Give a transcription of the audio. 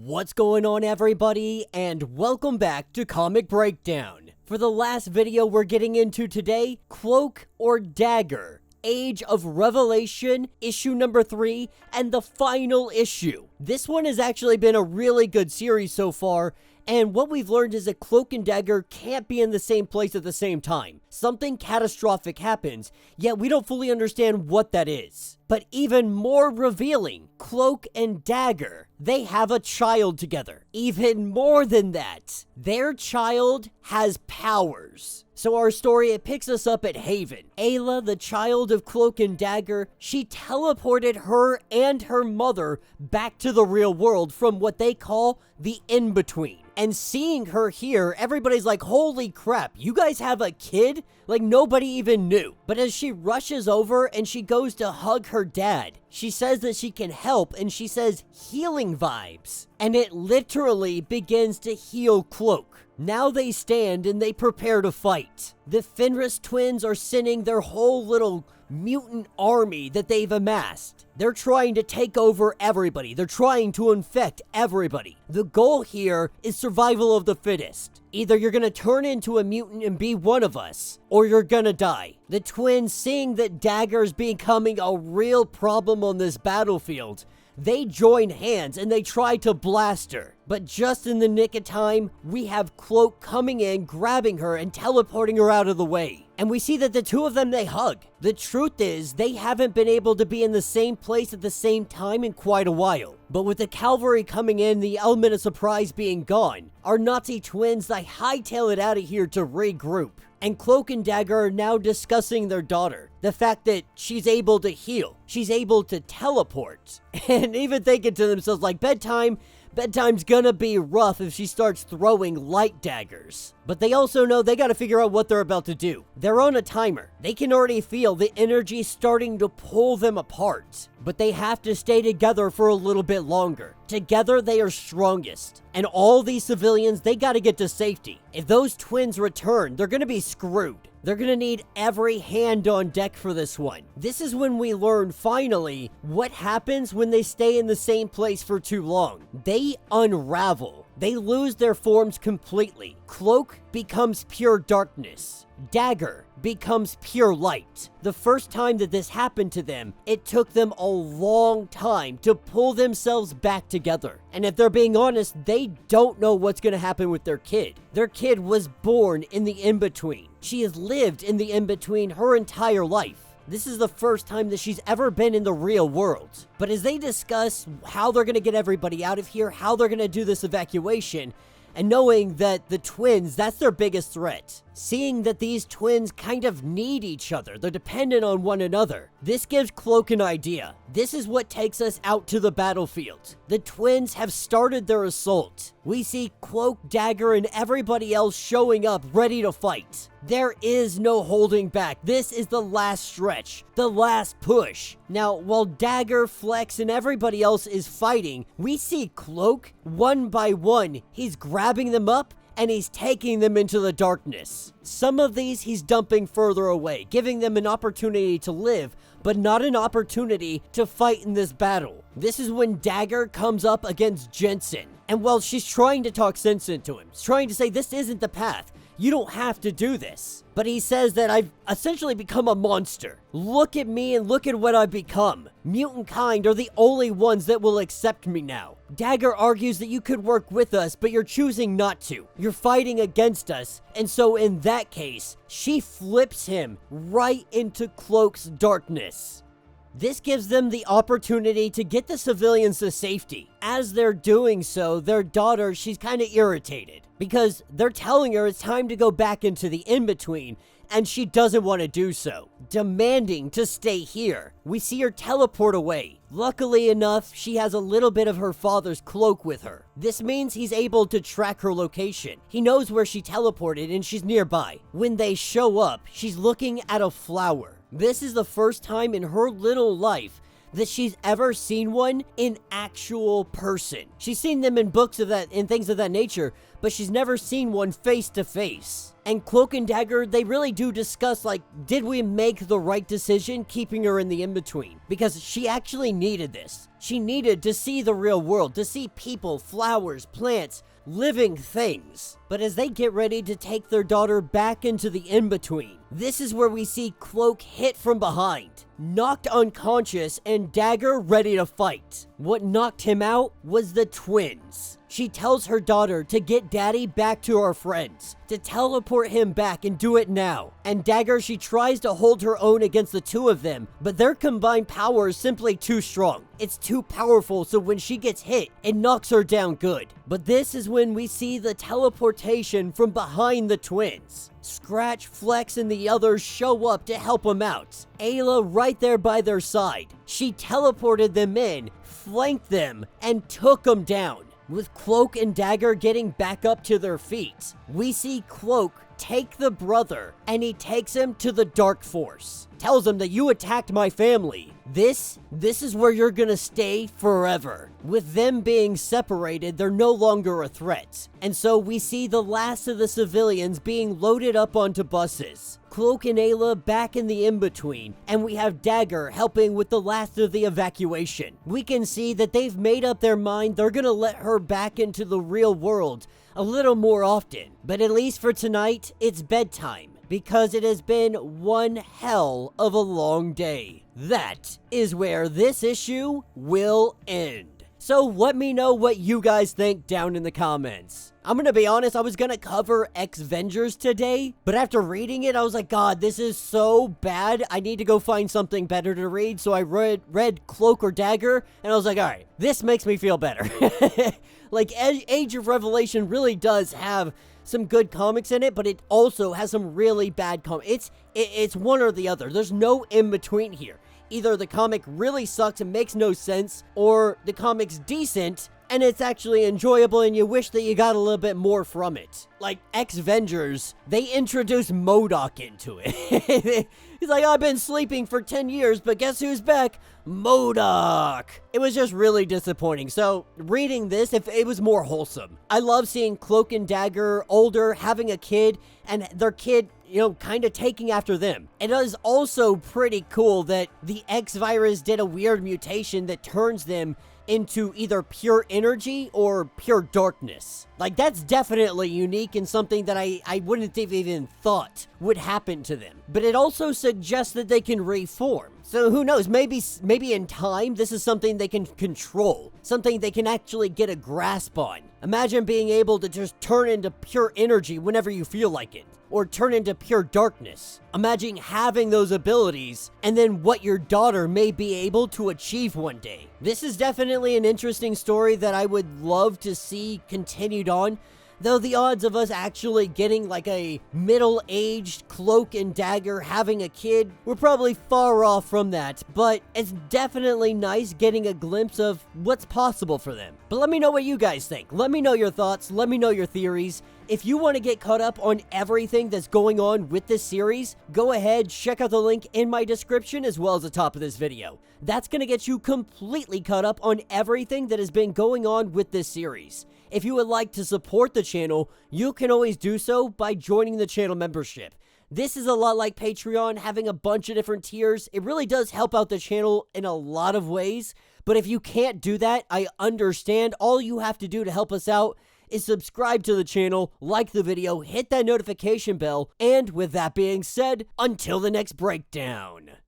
What's going on, everybody, and welcome back to Comic Breakdown. For the last video we're getting into today, Cloak or Dagger, Age of Revelation, issue number 3, and the final issue. This one has actually been a really good series so far, and what we've learned is that Cloak and Dagger can't be in the same place at the same time. Something catastrophic happens, yet we don't fully understand what that is. But even more revealing, Cloak and Dagger, they have a child together. Even more than that, their child has powers. So our story, it picks us up at Haven. Ayla, the child of Cloak and Dagger, she teleported her and her mother back to the real world from what they call the in-between. And seeing her here, everybody's like, holy crap, you guys have a kid? Like, nobody even knew. But as she rushes over and she goes to hug her dad, she says that she can help, and she says healing vibes. And it literally begins to heal Cloak. Now they stand and they prepare to fight. The Fenris twins are sending their whole little mutant army that they've amassed. They're trying to take over everybody. They're trying to infect everybody. The goal here is survival of the fittest. Either you're gonna turn into a mutant and be one of us, or you're gonna die. The twins, seeing that Dagger's becoming a real problem on this battlefield, they join hands and they try to blast her. But just in the nick of time, we have Cloak coming in, grabbing her, and teleporting her out of the way. And we see that the two of them, they hug. The truth is, they haven't been able to be in the same place at the same time in quite a while. But with the cavalry coming in, the element of surprise being gone, our Nazi twins, they hightail it out of here to regroup. And Cloak and Dagger are now discussing their daughter. The fact that she's able to heal, she's able to teleport, and even thinking to themselves like, bedtime's gonna be rough if she starts throwing light daggers. But they also know they gotta figure out what they're about to do. They're on a timer. They can already feel the energy starting to pull them apart. But they have to stay together for a little bit longer. Together, they are strongest. And all these civilians, they gotta get to safety. If those twins return, they're gonna be screwed. They're gonna need every hand on deck for this one. This is when we learn, finally, what happens when they stay in the same place for too long. They unravel. They lose their forms completely. Cloak becomes pure darkness. Dagger becomes pure light. The first time that this happened to them, it took them a long time to pull themselves back together. And if they're being honest, they don't know what's going to happen with their kid. Their kid was born in the in-between. She has lived in the in-between her entire life. This is the first time that she's ever been in the real world. But as they discuss how they're going to get everybody out of here, how they're going to do this evacuation, and knowing that the twins, that's their biggest threat. Seeing that these twins kind of need each other. They're dependent on one another. This gives Cloak an idea. This is what takes us out to the battlefield. The twins have started their assault. We see Cloak, Dagger, and everybody else showing up ready to fight. There is no holding back. This is the last stretch, the last push. Now, while Dagger, Flex, and everybody else is fighting, we see Cloak, one by one, he's grabbing them up and he's taking them into the darkness. Some of these he's dumping further away, giving them an opportunity to live, but not an opportunity to fight in this battle. This is when Dagger comes up against Jensen. And while she's trying to talk sense into him, she's trying to say this isn't the path. You don't have to do this. But he says that I've essentially become a monster. Look at me and look at what I've become. Mutant kind are the only ones that will accept me now. Dagger argues that you could work with us, but you're choosing not to. You're fighting against us. And so in that case, she flips him right into Cloak's darkness. This gives them the opportunity to get the civilians to safety. As they're doing so, their daughter, she's kind of irritated because they're telling her it's time to go back into the in-between, and she doesn't want to do so, demanding to stay here. We see her teleport away. Luckily enough, she has a little bit of her father's cloak with her. This means he's able to track her location. He knows where she teleported and she's nearby. When they show up, she's looking at a flower. This is the first time in her little life that she's ever seen one in actual person. She's seen them in books of that and things of that nature, but she's never seen one face to face. And Cloak and Dagger, they really do discuss, like, did we make the right decision keeping her in the in-between? Because she actually needed this. She needed to see the real world, to see people, flowers, plants, living things. But as they get ready to take their daughter back into the in-between, this is where we see Cloak hit from behind, knocked unconscious, and Dagger ready to fight. What knocked him out was the twins. She tells her daughter to get Daddy back to our friends, to teleport him back and do it now. And Dagger, she tries to hold her own against the two of them, but their combined power is simply too strong. It's too powerful, so when she gets hit, it knocks her down good. But this is when we see the teleportation from behind the twins. Scratch, Flex, and the others show up to help them out. Ayla right there by their side. She teleported them in, flanked them, and took them down. With Cloak and Dagger getting back up to their feet, we see Cloak take the brother, and he takes him to the Dark Force. Tells him that you attacked my family. This is where you're gonna stay forever. With them being separated, they're no longer a threat. And so we see the last of the civilians being loaded up onto buses. Cloak and Ayla back in the in-between, and we have Dagger helping with the last of the evacuation. We can see that they've made up their mind they're gonna let her back into the real world a little more often. But at least for tonight, it's bedtime, because it has been one hell of a long day. That is where this issue will end. So let me know what you guys think down in the comments. I'm gonna be honest, I was gonna cover X-Vengers today, but after reading it, I was like, God, this is so bad. I need to go find something better to read, so I read Cloak or Dagger, and I was like, alright, this makes me feel better. Like, Age of Revelation really does have some good comics in it, but it also has some really bad comics. It's one or the other. There's no in-between here. Either the comic really sucks and makes no sense, or the comic's decent and it's actually enjoyable and you wish that you got a little bit more from it. Like X-Vengers, they introduced MODOK into it. He's like, I've been sleeping for 10 years, but guess who's back? MODOK. It was just really disappointing. So reading this, if it was more wholesome. I love seeing Cloak and Dagger older, having a kid, and their kid, you know, kind of taking after them. It is also pretty cool that the X virus did a weird mutation that turns them into either pure energy or pure darkness. Like, that's definitely unique and something that I wouldn't have even thought would happen to them. But it also suggests that they can reform. So who knows, maybe in time, this is something they can control. Something they can actually get a grasp on. Imagine being able to just turn into pure energy whenever you feel like it. Or turn into pure darkness. Imagine having those abilities and then what your daughter may be able to achieve one day. This is definitely an interesting story that I would love to see continued on. Though the odds of us actually getting like a middle-aged Cloak and Dagger having a kid, we're probably far off from that. But it's definitely nice getting a glimpse of what's possible for them. But let me know what you guys think. Let me know your thoughts. Let me know your theories. If you want to get caught up on everything that's going on with this series, go ahead, check out the link in my description as well as the top of this video. That's going to get you completely caught up on everything that has been going on with this series. If you would like to support the channel, you can always do so by joining the channel membership. This is a lot like Patreon, having a bunch of different tiers. It really does help out the channel in a lot of ways. But if you can't do that, I understand. All you have to do to help us out is subscribe to the channel, like the video, hit that notification bell, and with that being said, until the next breakdown.